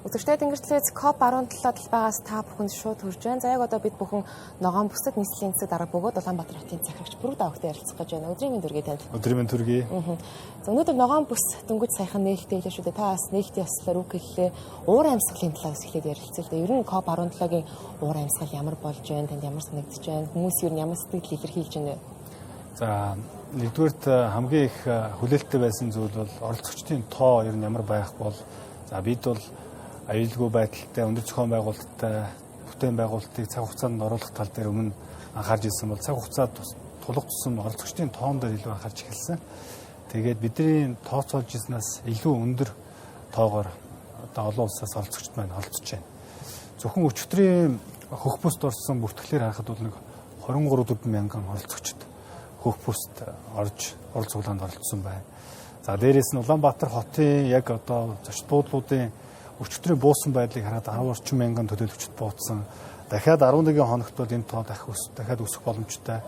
Үзэгчтэй тэнгэртлээс COP17 талбайгаас та бүхэнд шууд хүрж байна. За яг одоо бид бүхэн ногоон бүсэд нийслэлийн засаг дарга бөгөөд Улаанбаатар хотын захирагч Бүрэг Давагтай ярилцах гэж байна. Өдрийн мэнд төргий танд. Өдрийн мэнд төргий. За өнөөдөр ногоон бүс дөнгөж саяхан нээлттэй хэлээ шүү дээ. Та бас нээлтийн яслаар үг хэллээ. Уур амьсгалын талаас эхлээд ярилцъя л дээ. Ер нь COP17-гийн уур амьсгал ямар болж байна? Танд ямар санагдаж байна? Хүмүүс ер нь ямар сэтгэл илэрхийлж байна вэ? За нэгдүгээрт хамгийн их хүлээлттэй байсан зүйл бол оролцогчдын тоо ер нь ямар байх бол за бид бол аюулгүй байдалтай өндөр зохион байгуулалттай бүтээн байгуулалтыг цаг хугацаанд оруулах тал дээр өмнө анхаарч ирсэн бол цаг хугацаад тулах тусам оролцогчдын тоон дээр илүү анхаарч эхэлсэн. Тэгээд бидний тооцоолж ирснээс илүү өндөр тоогоор одоо олон улсаас оролцогчд маань оролцож байна. Зөвхөн өчигдрийн хөх бүст орсон бүртгэлээр харахад бол нэг 23 мянган оролцогчд хөх бүст орж ур цуглаанд оролцсон байна. За дээрээс нь Улаанбаатар хотын яг одоо зочд буудлуудын өчигдрийн буусан байдлыг хараад 10 орчим мянган төлөөлөгчд буудсан. Дахиад 11 хоногт бол энэ тоо дахиад өсөх боломжтой.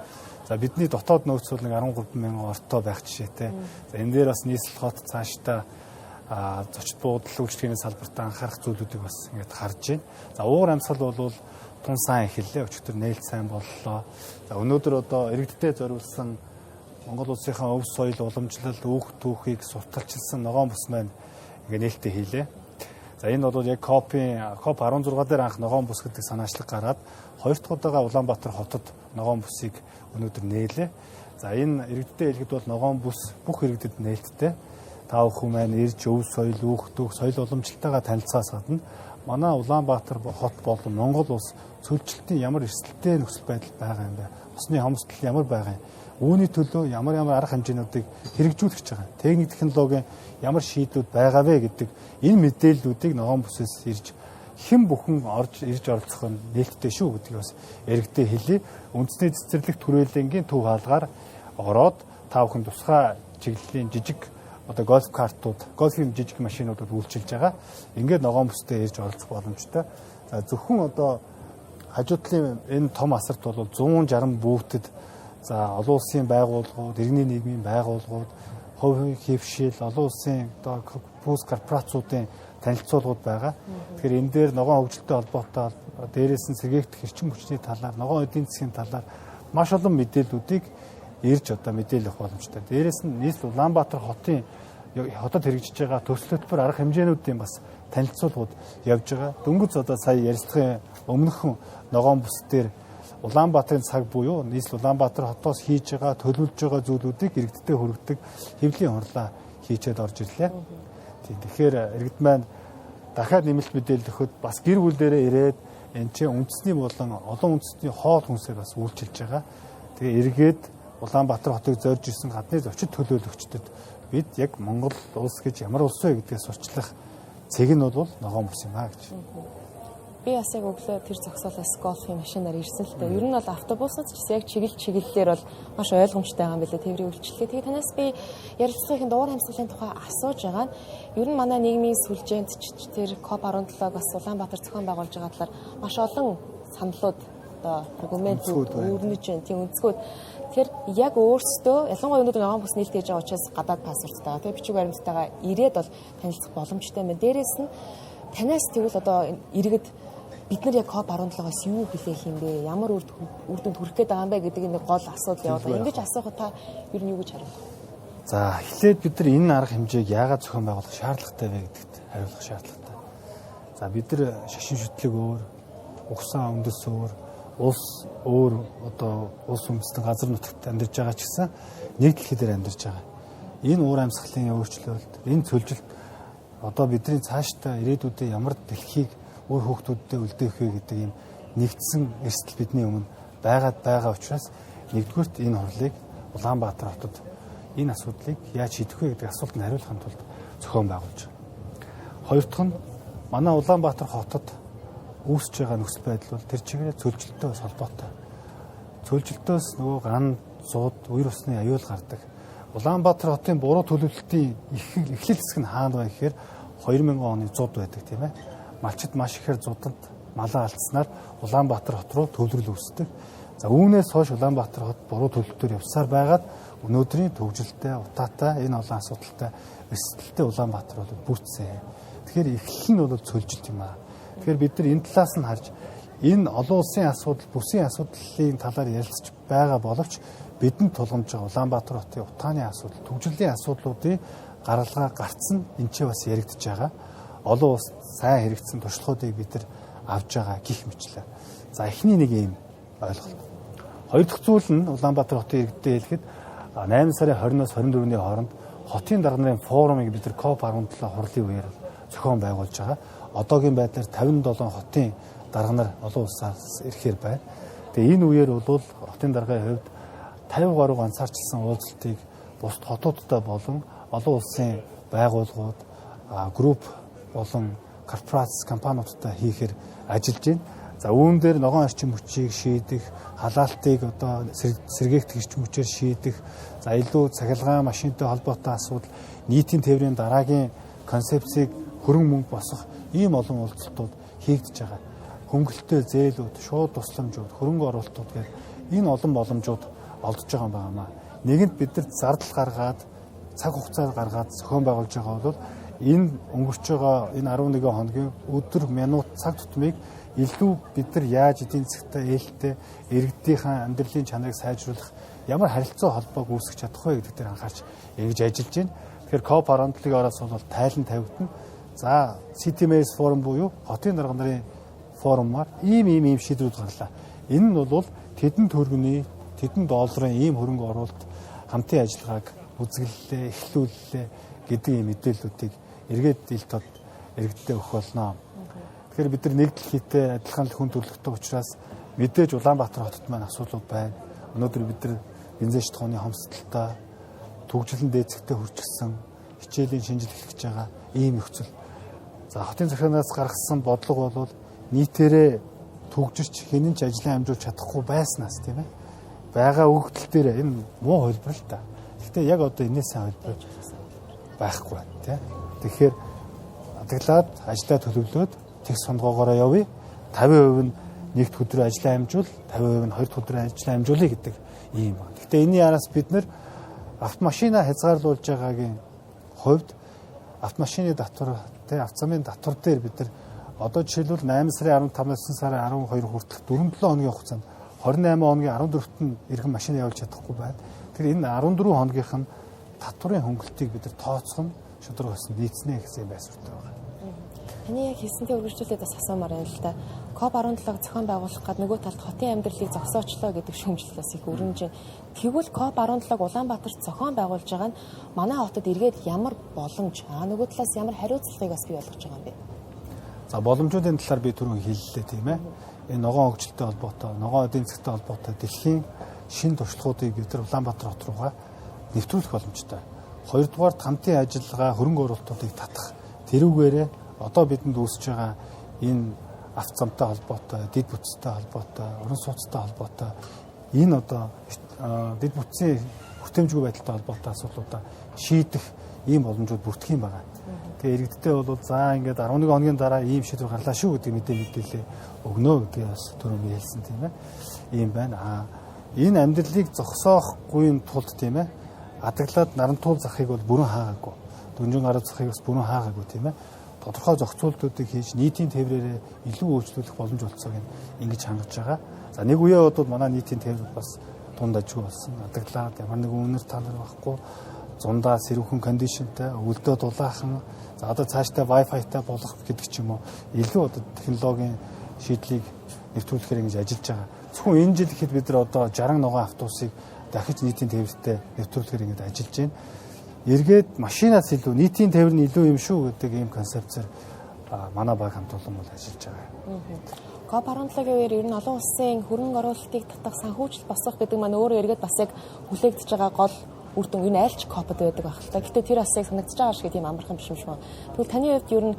За бидний дотоод нөөц бол нэг 13 мянган ортоо байх жишээтэй. За энэ дээр бас нийслэл хот цаашдаа зочд буудлын үйлчлэгээний салбартаа анхаарах зүйлүүдийг бас ингээд харж байна. За уур амьсгал бол тун сайн эхэллээ. Өчигдөр нээлт сайн боллоо. За өнөөдөр одоо иргэдтэй зориулсан Монгол улсынхаа өв соёл уламжлал үүх түүхийг сурталчилсан ногоон бүс маань ингээд нээлттэй хийлээ. За энэ бол яг COP16 дээр анх ногоон бүс гэдэг санаачлаг гараад хоёр дахь удаага Улаанбаатар хотод ногоон бүсийг өнөөдөр нээлээ. За энэ иргэдтэй хэлэхэд бол ногоон бүс бүх иргэдэд нээлттэй. Та бүхэн маань ирж өв соёл үүх түүх соёл уламжлалтайгаа танилцаас гадна манай Улаанбаатар хот болон Монгол улс цөлжилтийн ямар эрсдэлтэй нөхцөл байдал байгаа юм бэ? Усны хомсдол ямар байгаа юм? Үүний төлөө ямар арга хэмжээнүүдийг хэрэгжүүлэх гэж байгаа. Техник технологийн ямар шийдлүүд байгаа вэ гэдэг энэ мэдээллүүдийг ногоон бүсээс ирж хэн бүхэн ирж оролцох нь нээлттэй шүү гэдгийг бас иргэдэд хэлье. Үндэсний цэцэрлэгт хүрээлэнгийн төв хаалгаар ороод та бүхэн тусгай чиглэлийн жижиг одоо гольф картууд, гольфийн жижиг машинуудад үйлчилж байгаа. Ингээд ногоон бүстэй ирж оролцох боломжтой. За зөвхөн одоо хажуу талын энэ том асарт бол 160 бүүтэд за олон улсын байгууллагууд, иргэний нийгмийн байгууллагууд, хувийн хэвшил, олон улсын одоо бүс корпорациудын танилцуулгууд байгаа. Тэгэхээр энэ дээр ногоон хөгжилтэй холбоотой дээрээс нь сэргээгдэх эрчим хүчний талаар, ногоон эдийн засгийн талаар маш олон мэдээллүүдийг ирж одоо мэдээлэх боломжтой. Дээрээс нь нийслэл Улаанбаатар хотод хэрэгжиж байгаа төсөл хөтөлбөр арга хэмжээнүүдийн бас танилцуулгууд явж байгаа. Дөнгөж одоо сая ярилцлагын өмнөхөн ногоон бүс дээр Улаанбаатарын цаг буюу нийслэл Улаанбаатар хотоос хийж байгаа төлөвлөж байгаа зүйлүүдийг иргэдтэй хүргэдэг хэвлэлийн хурлаа хийчээд орж ирлээ. Тэгэхээр иргэд маань дахиад нэмэлт мэдээлэл өгөхөд бас гэр бүл дээрээ ирээд энэ чинь үндэсний болон олон үндэстний хоол хүнсээр бас үйлчилж байгаа. Тэгээ эргээд Улаанбаатар хотыг зорж ирсэн гадны зочид төлөөлөгчдөд бид яг Монгол улс гэж ямар улс вэ гэдгээ сурчлах цэг нь бол ногоон бүс юм аа гэж. Би бас яг өглөө тэр зогсоолоос гольфын машинаар ирсэн л дээ. Ер нь бол автобусад ч гэсэн яг чиглэлээр бол маш ойлгомжтой байгаа юм билээ тээврийн үйлчлэгээ. Тэгээ танаас би ярилцлагын уур амьсгалын тухай асууж байгаа нь ер нь манай нийгмийн сүлжээнд ч тэр COP17-г бас Улаанбаатар зохион байгуулж байгаа талаар маш олон саналууд одоо аргументууд өрнөж байна. Тийм өнцгүүд. Тэгэхээр яг өөрсдөө ялангуяа өнөөдөр ногоон бүс нээлт хийж байгаа учраас гадаад паспорттай. Тэгээ бичиг баримттайгаа ирээд бол танилцах боломжтой юм байна. Дээрээс нь танаас тэгвэл одоо иргэд бид нар яг COP17-аас юу хүлээх юм бэ? Ямар үр дүнд хүрэх гээд байгаа юм бэ гэдэг нэг гол асуудал явуулаа. Ингэж асуухад та ер нь юу гэж хариулах вэ? За эхлээд бид нар энэ арга хэмжээг яагаад зохион байгуулах шаардлагатай вэ гэдэгт хариулах шаардлагатай. За бид нар шашин шүтлэг өөр, угсаа үндэс өөр, улс өөр одоо улс үндэстэн газар нутагт амьдарч байгаа ч гэсэн нэг дэлхий дээр амьдарч байгаа. Энэ уур амьсгалын өөрчлөлт, энэ цөлжилт одоо бидний цаашдаа ирээдүйдээ ямар дэлхийг өөр хүүхдүүдтэй үлдээх вэ гэдэг юм нэгдсэн эрсдэл бидний өмнө байгаа учраас нэгдүгürt энэ хурлыг Улаанбаатар хотод энэ асуудлыг яаж шийдэх вэ гэдэг асуултанд хариулахын тулд зохион байгуулж байна. Хоёр дахь нь манай Улаанбаатар хотод үүсэж байгаа нөхцөл байдал бол тэр чигээр цөлжилттэй бас холбоотой. Цөлжилтөөс нөгөө ган зууд үер усны аюул гардаг. Улаанбаатар хотын буруу төлөвлөлтийн эхлэл хэсэг нь хаана вэ гэхээр 2000 оны зуд байдаг тийм ээ. Малчид маш ихээр зуданд малаа алдснаар Улаанбаатар хот руу төвлөрөл үүсдэг. За үүнээс хойш Улаанбаатар хот буруу төлөвлөлтөөр явсаар байгаад өнөөдрийн төвжилтэй, утаатай энэ олон асуудалтай эрсдэлтэй Улаанбаатар бол бүтцээ. Тэгэхээр эхлэл нь бол цөлжилт юм аа. Тэгэхээр бид нар энэ талаас нь харж энэ олон улсын асуудал, бүсийн асуудлын талаар ярилцж байгаа боловч бидэнд тулгамж байгаа Улаанбаатар хотын утааны асуудал, төвжирлийн асуудлуудын гаргалгаа гарцсан энэ ч бас яригдж байгаа. Олон улс сайн хэрэгцсэн туршлагуудыг бид нар авж байгаа гих мэтлээ. За эхний нэг юм ойлголт. Хоёр дахь зүйл нь Улаанбаатар хотын иргэдэд хэлэхэд 8 сарын 20-оос 24-ний хооронд хотын дарга нарын форумыг бид нар COP17 хурлын үеэр зохион байгуулж байгаа. Одоогийн байдлаар 57 хотын дарга нар олон улсаас ирэхээр байна. Тэгээ энэ үеэр бол хотын даргын хувьд 50 гаруй ганцаарчилсан уулзалтыг бусад хотуудтай болон олон улсын байгууллагууд, групп болон корпорац компаниудтай хийхээр ажиллаж байна. За үүн дээр ногоон орчин хүчийг шийдэх, халаалтыг одоо сэргээгдэх эрчим хүчээр шийдэх, за илүү цахилгаан машинтай холбоотой асуудал, нийтийн тээврийн дараагийн концепцийг хөрөнгө мөнгө босгох ийм олон уулзалтууд хийгдэж байгаа. Хөнгөлөлтөө зээлүүд, шууд тусламжууд, хөрөнгө оруулалтууд гэх энэ олон боломжууд олдож байгаа юм байна. Нэгэнт бид нар зардал гаргаад, цаг хугацаа гаргаад зохион байгуулж байгаа бол энэ өнгөрч байгаа энэ 11 хоногийн өдөр, минут, цаг тутмыг илүү бид нар яаж эдийн засгтай ээлтэй иргэдийнхээ амьдралын чанарыг сайжруулах ямар харилцаа холбоог үүсгэж чадах вэ гэдэг дээр анхаарч эргэж ажиллаж байна. Тэгэхээр COP17-ийн ороос бол тайлан тавигдана. За CityMaze форум буюу хотын дарга нарын форумаар ийм шийдвэрүүд гарлаа. Энэ нь бол тэдэн төгрөгийн, тэдэн долларын ийм хөрөнгө оруулалт хамтын ажиллагааг үзэглэлээ, эхлүүллээ гэдэг ийм мэдээллүүдийг эргээд ил тод иргэдэд өгөх болно. Тэгэхээр бид нар нэг дэлхийдээ адилхан хүн төрөлхтөй учраас мэдээж Улаанбаатар хотод маань асуудлууд байна. Өнөөдөр бид нар бензин шатхууны хомсдолтой, төгжрөлн дээцэгтэй хүрчихсэн, хичээлийн шинжил эхлэж байгаа ийм нөхцөл. За хотын захиранаас гаргасан бодлого бол нийтээрээ төгжирч хинэн ч ажлын амжуулж чадахгүй байснаас тийм ээ. Бага өгөгдөл дээр энэ муу хөлбөр л та. Гэхдээ яг одоо энэс сайн хөлбөр байхгүй байна тийм. Тэгэхээр адаглаад ажлаа төлөвлөөд тех сонгоогоороо явъя. 50% нь нэгд өдөр ажлаа амжуул, 50% нь хоёрд өдөр ажлаа амжуулъя гэдэг ийм байна. Гэхдээ энэний араас бид нэр автомашина хязгаарлуулж байгаагийн хувьд автомашины татвар, автозамын татвар дээр бид нар одоо жишээлбэл 8 сарын 15-наас 9 сарын 12 хүртэл 4-7 хоногийн хугацаанд 28 хоногийн 14-т нь иргэн машина явуулж чадахгүй байна. Тэгэхээр энэ 14 хоногийнх нь татварын хөнгөлтийг бид нар тооцох нь шудраг болсон нийцнэ гэсэн юм байсуртай байна. Таны яг хийсэнтэй үргэлжлүүлээд бас асуумаар байна л да. COP17-г зохион байгуулах гээд нөгөө талд хотын амьдралыг зогсоочлоо гэдэг шүүмжлэл бас их өрнөж байна. Тэгвэл COP17-г Улаанбаатарт зохион байгуулж байгаа нь манай хотод эргээд ямар боломж, нөгөө талаас ямар хариуцлагыг бас бий болгож байгаа юм бэ? За боломжуудын талаар би түрүүн хэллээ тийм ээ. Энэ ногоон хөгжилтэй холбоотой, ногоон эдийн засгтай холбоотой дэлхийн шин туршлагуудыг бид нар Улаанбаатар хот руугаа нэвтрүүлэх боломжтой. Хоёрдугаар хамтын ажиллагаа, хөрөнгө оруулалтуудыг татах. Тэрүүгээрээ одоо бидэнд үүсэж байгаа энэ автозамтай холбоотой, дэд бүтцтэй холбоотой, уран сууцтай холбоотой энэ одоо дэд бүтцийн хүртээмжгүй байдалтай холбоотой асуудлуудаа шийдэх ийм боломжууд бүрдэх юм байна. Тэгээ иргэдтэй бол за ингээд 11 хоногийн дараа ийм шийдвэр гарлаа шүү гэдэг мэдээлэл өгнө гэдгийг бас түрүүн хэлсэн тийм ээ. Ийм байна. Энэ амьдралыг зогсоохгүй тулд тийм ээ. Адаглаад нарантуул захыг бол бүрэн хаагаагүй. Дөнжин гараа захыг бас бүрэн хаагаагүй тийм ээ. Тодорхой зохицуултуудыг хийж нийтийн тээврээрээ илүү өөрчлөлөх боломж олцоог ингэж хангаж байгаа. За нэг үеэ бодвол манай нийтийн тээвэр бас дунд ажгүй болсон. Адаглаад ямар нэг үнэр талар байхгүй. Зундаа сэрүүхэн кондишнтэй, өвөлдөө дулаахан, за одоо цаашдаа Wi-Fi-тай болох гэдэг ч юм уу илүү одоо технологийн шийдлийг нэвтрүүлэхээр ингэж ажиллаж байгаа. Зөвхөн энэ жил ихэд бид нар одоо 60 ногоон автобусыг дахиж нийтийн тээвэртэй нэвтрүүлэхээр ингэж ажиллаж байна. Эргээд машинаас илүү нийтийн тээвэр нь илүү юм шүү гэдэг ийм концепцээр манай баг хамт олон бол ажиллаж байгаа. COP17-гийн үеэр ер нь олон улсын хөрөнгө оруулалтыг татах санхүүжилт босгох гэдэг маань өөрөө эргээд бас яг хүлээгдэж байгаа гол үр дүн энэ айлч COP-д байдаг байх л та. Гэтэ тэр бас яг санагдаж байгаа шиг тийм амархан биш юм шиг байна. Тэгвэл таны хувьд ер нь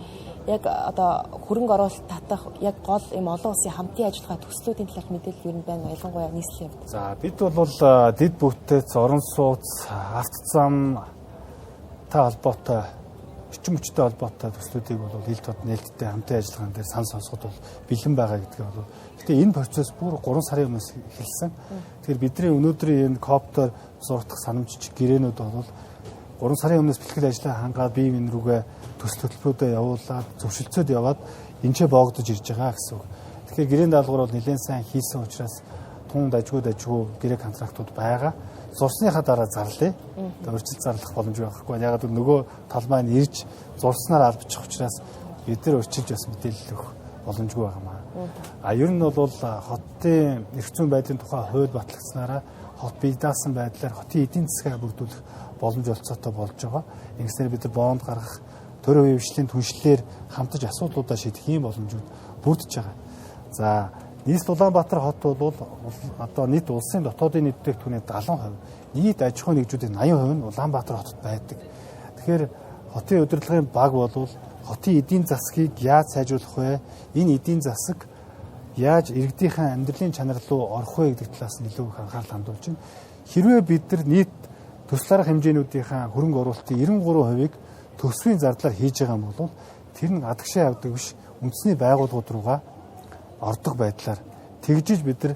яг одоо хөрөнгө оруулалт татах яг гол юм олон улсын хамтын ажиллагаа төслүүдийн талаар мэдээлэл ер нь байна. Ялангуяа нийслэлийн хувьд. За бид бол дэд бүтээц, орон сууц, автозам та холбоотой эрчим хүчтэй холбоотой төслүүдийг бол ил тод нээлттэй хамтын ажиллагаан дээр сан сонсоход бол бэлэн байгаа гэдгээ бол. Гэтэ энэ процесс бүр 3 сарын өмнөөс эхэлсэн. Тэгэхээр бидний өнөөдрийн энэ COP-оор зурдах санамжч гэрээнүүд бол 3 сарын өмнөөс бэлтгэл ажлаа хангаад бие биен рүүгээ төсөл хөтөлбөрүүдэд явуулаад зөвшөлтсөд яваад энчээ боогдож ирж байгаа гэсэн үг. Тэгэхээр гэрийн даалгавар бол нэлээд сайн хийсэн учраас тун дажгүй гэрээ контрактууд байгаа. Зурсныхаа дараа зарлаа. Өөрчлөлт зарлах боломж байхгүй. Яг л нөгөө тал маань ирж зурснаар албачих учраас бид нар өөрчилж бас мэдээлэл өгөх боломжгүй байгаамаа. Ер нь бол хотын эрх зүйн байдлын тухай хууль батлагдсанараа хот бие даасан байдлаар хотын эдийн засгаа бүрдүүлэх боломж олцоотой болж байгаа. Ингэснээр бид нар бонд гаргах, төр үеийн түншлэлээр хамтаж асуудлуудаа шийдэх юм боломжууд бүрдэж байгаа. За нийслэл Улаанбаатар хот бол одоо нийт улсын дотоодын нийт бүтээгдэхүүний 70%, нийт аж ахуйн нэгжүүдийн 80% нь Улаанбаатар хотод байдаг. Тэгэхээр хотын удирдлагын баг бол хотын эдийн засгийг яаж сайжруулах вэ? Энэ эдийн засаг яаж иргэдийнхээ амьдралын чанар руу орох вэ гэдэг талаас нь илүү их анхаарал хандуулж байна. Хэрвээ бид нар нийт төсөл арга хэмжээнүүдийнхээ хөрөнгө оруулалтын 93%-ийг төсвийн зардлаар хийж байгаа юм бол тэр нь гадагшаа явдаг биш, үндэсний байгууллагууд руугаа ордог байдлаар тэгжиж бид нар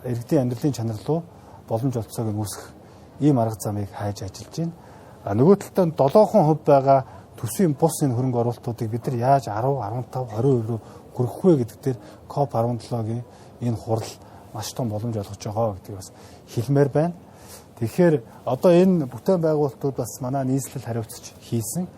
иргэдийн амьдралын чанар руу боломж олцоог нь үүсгэх ийм арга замыг хайж ажиллаж байна. Нөгөө талдаа 7% байгаа төсвийн бус энэ хөрөнгө оруулалтуудыг бид нар яаж 10, 15, 20% рүү хүргэх вэ гэдэг дээр COP17-гийн энэ хурал маш том боломж олгож байгаа гэдгийг бас хэлмээр байна. Тэгэхээр одоо энэ бүтээн байгуулалтууд бас манай нийслэл хариуцж хийсэн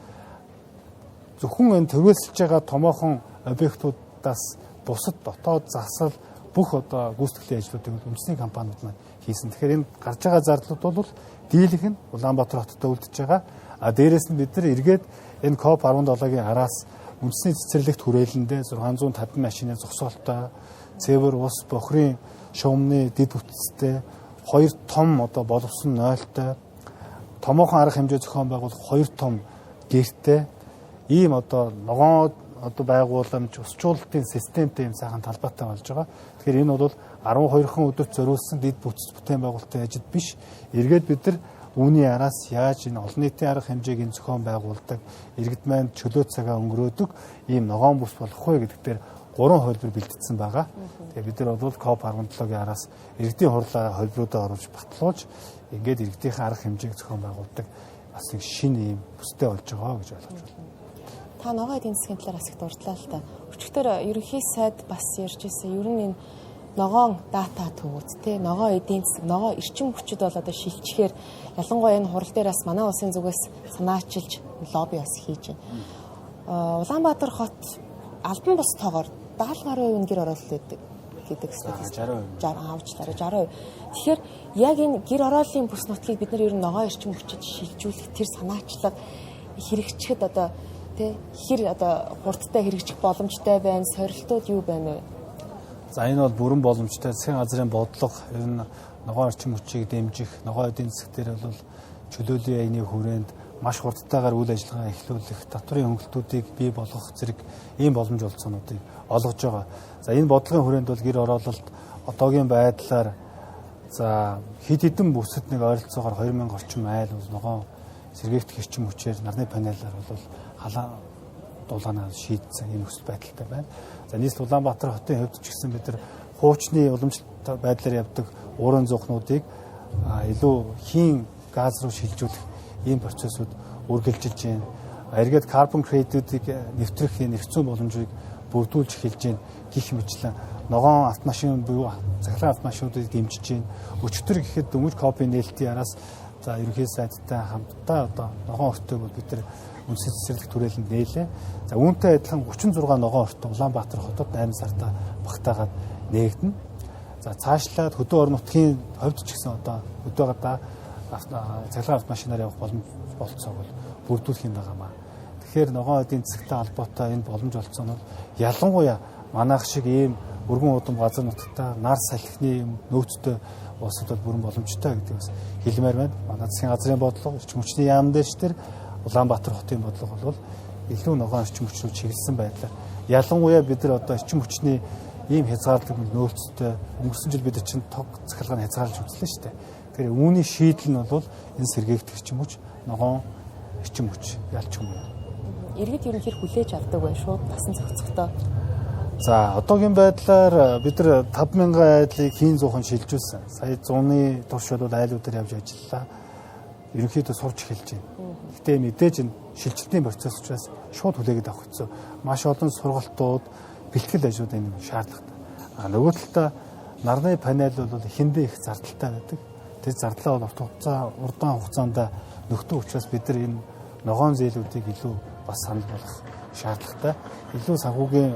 зөвхөн энэ төрөөсөж байгаа томоохон объектуудаас бусад дотоод засал бүх одоо гүйцэтгэлийн ажлуудыг үндэсний компаниуд маань хийсэн. Тэгэхээр энэ гарч байгаа зардлууд бол дийлэх нь Улаанбаатар хотод үлдэж байгаа. Дээрээс нь бид нар эргээд энэ COP17-гийн араас үндэсний цэцэрлэгт хүрээлэндээ 650 машины зогсоолтой, цэвэр ус, бохрын шуумны дэд бүтцтэй, 2 том одоо боловсон нойлтой, томоохон арга хэмжээ зохион байгуулах 2 том гэртэй, ийм одоо ногоон одоо байгууламж, усчуулалтын системтэй юм сайхан талбайтай болж байгаа. Тэгэхээр энэ бол 12хан өдөрт зориулсан дэд бүтц бүтээн байгуулалтын ажил биш. Эргээд бид нар үүний араас яаж энэ олон нийтийн арга хэмжээг энэ зохион байгуулдаг, иргэд маань чөлөө цагаа өнгөрөөдөг ийм ногоон бүс болох вэ гэдэг дээр 3 хөлбөр бэлтгэсэн байгаа. Тэгээ бид нар бол COP17-гийн араас иргэдийн хурлаараа хөлбөрүүдэд оруулж батлуулж ингээд иргэдийн арга хэмжээг зохион байгуулдаг бас нэг шинэ ийм бүстэй болж байгаа гэж ойлгож байна. Та ногоон эдийн засгийн талаар асах дурдлаа л та. Өчигдөр ерөнхий сайд бас ярьж ирсэн. Ер нь энэ ногоон дата төвүүд те ногоон эдийн засаг, ногоон эрчим хүчид бол одоо шилжихээр ялангуяа энэ хурал дээр бас манай улсын зүгээс санаачилж лобби бас хийж байна. Улаанбаатар хот албан бус тоогоор 70% нь гэр ороолол гэдэг статистик 60%. Тэгэхээр яг энэ гэр орооллын бүс нутгийг бид нар ер нь ногоон эрчим хүчид шилжүүлэх тэр санаачлага хэрэгжихэд одоо тэ хэр одоо хурдтай хэрэгжих боломжтой байна, сорилтууд юу байна вэ? За энэ бол бүрэн боломжтой. Засгийн газрын бодлого ер нь ногоон орчин хүчийг дэмжих, ногоон эдийн засаг дээр бол чөлөөлийн аяны хүрээнд маш хурдтайгаар үйл ажиллагаа эхлүүлэх, татварын хөнгөлтүүдийг бий болгох зэрэг ийм боломж олцоонуудыг олгож байгаа. За энэ бодлогын хүрээнд бол гэр ороололт одоогийн байдлаар за хэд хэдэн бүсэд нэг ойролцоогоор 2000 орчим айл ногоон сэргээгдэх эрчим хүчээр нарны панелаар бол халаан дулаанаа шийдсэн энэ нөхцөл байдалтай байна. За нийслэл Улаанбаатар хотын хувьд ч гэсэн бид нар хуучны уламжлалт байдлаар явдаг уурын зуухнуудыг илүү хийн газ руу шилжүүлэх ийм процессыг үргэлжилж байна. Эргээд карбон кредитүүдийг нэвтрэх эрх зүйн боломжийг бүрдүүлж эхэлж байна. Гэх мэтлэн ногоон автомашин буюу захиргааны автомашинуудыг дэмжиж байна. Өчигдөр гэхэд дөнгөж COP-ийн нээлтийн араас за ерөнхий сайдтай хамтдаа одоо ногоон өртөөг бол бид нар үндэсний цэцэрлэг түрээлэнд нээлээ. За үүнтэй адилхан 36 ногоон өртөө Улаанбаатар хотод 8 сартаа багтаагаад нээгдэнэ. За цаашлаад хөдөө орон нутгийн хувьд ч гэсэн одоо хөдөө гадаа цахилгаан автомашинаар явах боломж болцоог бол бүрдүүлэх юм байгаамаа. Тэгэхээр ногоон эдийн засагтай холбоотой энэ боломж олцоо нь ялангуяа манайх шиг ийм өргөн удам газар нутагтаа нар салхины нөөцтэй улсад бол бүрэн боломжтой гэдэг бас хэлмээр байна. Манай засгийн газрын бодлого, эрчим хүчний яам дээр ч тэр Улаанбаатар хотын бодлого бол илүү ногоон эрчим хүч рүү чиглэсэн байдлаар ялангуяа бид нар одоо эрчим хүчний ийм хязгаарлалт нөөцтэй өнгөрсөн жил бид чинь тог захиргааны хязгаарлаж үзлээ шүү дээ. Тэгэхээр үүний шийдэл нь бол энэ сэргээгдэх эрчим хүч, ногоон эрчим хүч ялч юм. Иргэд ер нь хэр хүлээж авдаг бай шууд басан зохицохтой. За одоогийн байдлаар бид нар 5000 айдлыг хийн зуухан шилжүүлсэн. Сая 100-ны турш бол айлуудаар явж ажиллаа. ерөнхийдөө сурч эхэлж байна. Гэтэ мэдээж энэ шилжилтийн процесс учраас шууд хүлээгээд авах хэцүү. Маш олон сургалтууд, бэлтгэл ажлууд энэ шаардлагатай. Нөгөө талдаа нарны панел бол эхэндээ их зардалтай байдаг. Тэр зардлаа бол урдаан хугацаанд нөхдөг учраас бид нар энэ ногоон зээлүүдийг илүү бас санал болгох шаардлагатай. Илүү санхүүгийн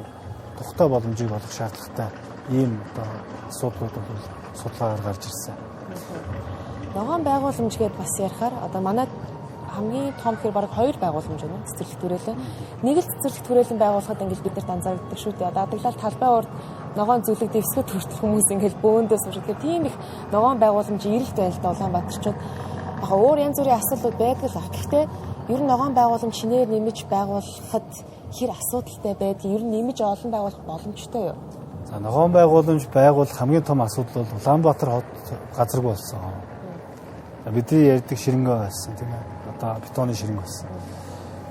тухтай боломжийг олох шаардлагатай ийм одоо асуудлууд бол судалгаагаар гарч ирсэн. Ногоон байгууламж гэдээ бас ярихаар одоо манай хамгийн том хэр баг 2 байгууламж байна. Цэцэрлэг түрээлэн. Нэг л цэцэрлэг түрээлэн байгуулахад ингээд бид нарт анзаардаг шүү дээ. Одоо адаглал талбай урд ногоон зүлэг дэвсгэж хүртэл хүмүүс ингээд бөөндөө суурж тэгээд тийм их ногоон байгууламж ирэлт байна л да Улаанбаатарчууд. Яг өөр янз бүрийн асуудлууд байдаг л ах. Гэхдээ ер нь ногоон байгууламж шинээр нэмж байгуулахад хэр асуудалтай байдгийг ер нь нэмж олон байгуулах боломжтой юу? За ногоон байгууламж байгуулах хамгийн том асуудал бол Улаанбаатар хот газаргүй болсон. Бидний ярьдаг ширэнгөө байсан тийм ээ. Одоо бетоны ширэнг болсон.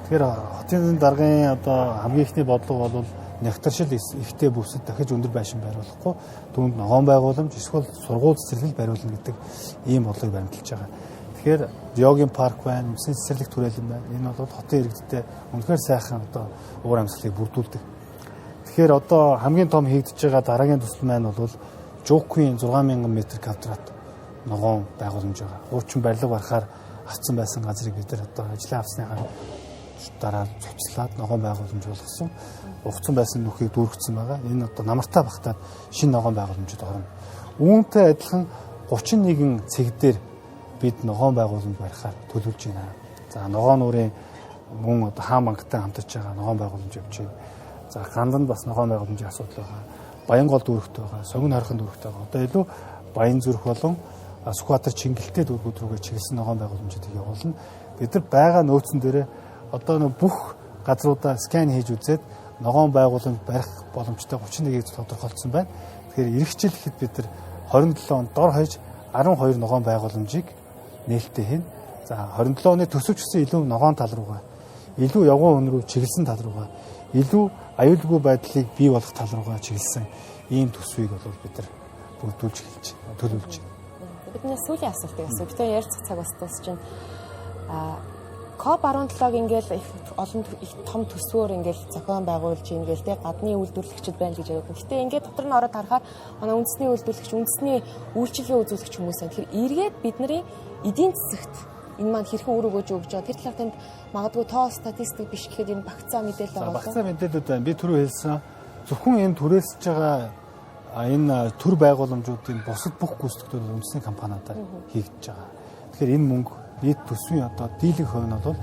Тэгэхээр хотын даргын одоо хамгийн ихний бодлого бол нягтршил ихтэй бүсэд дахиж өндөр байшин байруулахгүй түүнд ногоон байгууламж эсвэл сургууль цэцэрлэг байруулна гэдэг ийм бодлогыг баримталж байгаа. Тэгэхээр йогийн парк байна, mëсэн цэцэрлэг түрээлэн байна. Энэ бол хотын иргэдтэй үнэхээр сайхан одоо уур амьсгалыг бүрдүүлдэг. Тэгэхээр одоо хамгийн том хийгдэж байгаа дараагийн төсөл маань бол Жуккийн 6000 м2 ногоон байгууламж байгаа. Хуучин барилга барахаар авсан байсан газрыг бид нар одоо ажлаа авсныхаа дараа цуцлаад ногоон байгууламж болгосон. Угцсан байсан нүхийг дүүргэсэн байгаа. Энэ одоо намартаа багтаад шинэ ногоон байгууламжид орно. Үүнтэй адилхан 31 цэг дээр бид ногоон байгууламж барихаар төлөвлөж байна. За ногоон нуурын мөн одоо хаан банктай хамтарч байгаа ногоон байгууламж явж байна. За ганданд бас ногоон байгууламжийн асуудал байгаа. Баянгол дүүрэгт байгаа, Согин хархан дүүрэгт байгаа. Одоо илүү Баян зүрх болон Сүхбаатар Чингэлтэй дүүргүүд рүүгээ чиглэсэн ногоон байгууламжуудыг явуулна. Бид нар байгаа нөөцөн дээр одоо бүх газруудаа скан хийж үзээд ногоон байгууламж барих боломжтой 31-ийг тодорхойлсон байна. Тэгэхээр эх жил ихэд бид нар 27 онд дор хаяж 12 ногоон байгууламжийг нээлттэй хийнэ. За 27 оны төсөвчсөн илүү ногоон тал руугаа, илүү явган өн рүү чиглэсэн тал руугаа, илүү аюулгүй байдлыг бий болгох тал руугаа чиглэсэн ийм төсвийг бол бид нар бүрдүүлж эхэлж байна, төлөвлөж байна. Бидний сүүлийн асуултыг асуу. Бид ярилцах цаг бас дуусч байна. COP17-г ингээл их олон их том төсвөөр ингээл зохион байгуулж ингээл тэ гадны үйлдвэрлэгчид байна гэж явдаг. Гэтэ ингээд дотор нь ороод харахаар манай үндэсний үйлдвэрлэгч, үндэсний үйлчилгээ үзүүлэгч хүмүүс байна. Тэгэхээр эргээд бидний эдийн засагт энэ маань хэрхэн үр өгөөж өгч байгаа. Тэр талаар танд магадгүй тоо статистик биш гэхэд энэ багцаа мэдээлэл байгаа. Багцаа мэдээлэлүүд байна. Би түрүү хэлсэн зөвхөн энэ түрээсэж байгаа энэ төр байгууламжуудын бусад бүх гүйцэтгэлүүд үндэсний компаниудаар хийгдэж байгаа. Тэгэхээр энэ мөнгө нийт төсвийн одоо дийлэнх хувь нь бол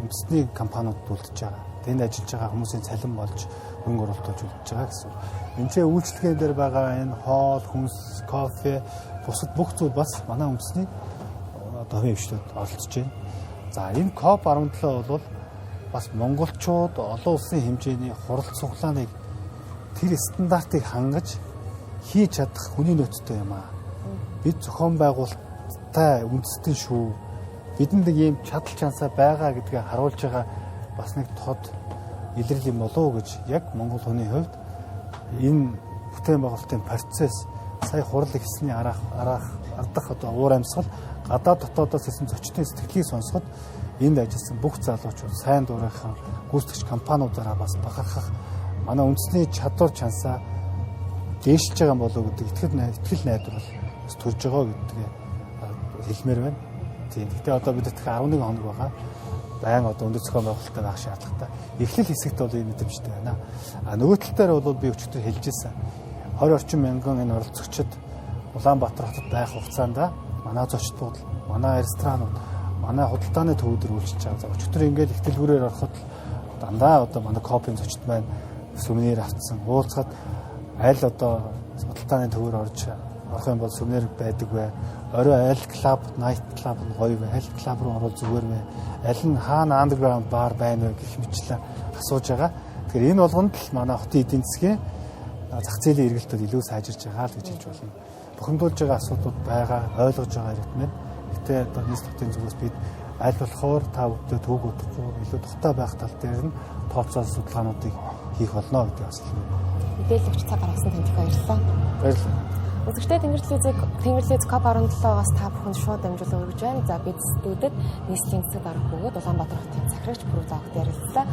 үндэсний компаниудад үлдэж байгаа. Тэнд ажиллаж байгаа хүмүүсийн цалин болж хөрөнгө оруулалт үзүүлж байгаа гэсэн. Энд чинь үйлчлэгээ дээр байгаа энэ хоол, хүнс, кофе, бусад бүх зүйл бас манай үндэсний одоо хувийн хвшлүүд оролцож байна. За энэ COP17 бол бас монголчууд олон улсын хэмжээний хурал цуглааныг тэр стандартыг хангаж хийж чадах хүний нөөцтэй юм аа. Бид зохион байгуулалттай үндэстэн шүү. Бидэнд нэг ийм чадал чансаа байгаа гэдгээ харуулж байгаа бас нэг тод илрэл юм болов уу гэж яг монгол хүний хувьд энэ бүтээн байгуулалтын процесс сая хурал ихсний ардах одоо уур амьсгал гадаад дотоодоос ирсэн зочдын сэтгэлийг сонсоход энд ажилласан бүх залуучууд сайн дурынхан гүйцэтгэгч компаниудаараа бас бахархах манай үндэсний чадвар чансаа дээшилж байгаа болов уу гэдэг итгэл найдвар бас төрж байгаа гэдгээ хэлмээр байна. Тийм. Гэтэ одоо бид дахин 11 хоног байгаа. Байн одоо өндөр зохион байгуулалттай байх шаардлагатай. Эхлэл хэсэгт бол ийм мэдрэмжтэй байна. Нөгөө тал дээр бол би өчигдөр хэлж ирсэн. 20 орчим мянган энэ оролцогчид Улаанбаатар хотод байх хугацаанд манай зочдууд, манай ресторанууд, манай худалдааны төвүүд үйлчилж байгаа. Өчигдөр ингээд их дэлгүүрээр ороход дандаа одоо манай COP-ын зочд маань сүмнэр авцсан. Уулзахад аль одоо худалдааны төвөөр орох юм бол сүмнэр байдаг вэ? Орой аль клуб, night club нь гоё вэ? Аль клуб руу орол зүгээр вэ? Аль нь хаана underground bar байна вэ гэх мэтлээ асууж байгаа. Тэгэхээр энэ болгонд л манай хотын эдийн засгийн зах зээлийн эргэлтүүд илүү сайжирч байгаа л гэж хэлж болно. Бухимдуулж байгаа асуудлууд байгаа, ойлгож байгаа хэрэгтнэр. Гэтэ одоо нийс хотын зүгээс бид аль болохоор та бүдтэй төвөг удахгүй илүү тухтай байх тал дээр нь тооцоо судалгаануудыг хийх болно гэдэг бас хэлмээр. Мэдээлэл өгч цаг гаргасан танд их баярлалаа. Баярлалаа. Үзэгчтэй Тэнгэрлэгээс COP17-аас та бүхэнд шууд дамжуулан өргөж байна. За бид студид нийслэлийн засаг дарга бөгөөд Улаанбаатар хотын захирагч Пүрэв Завгад ярилцлаа.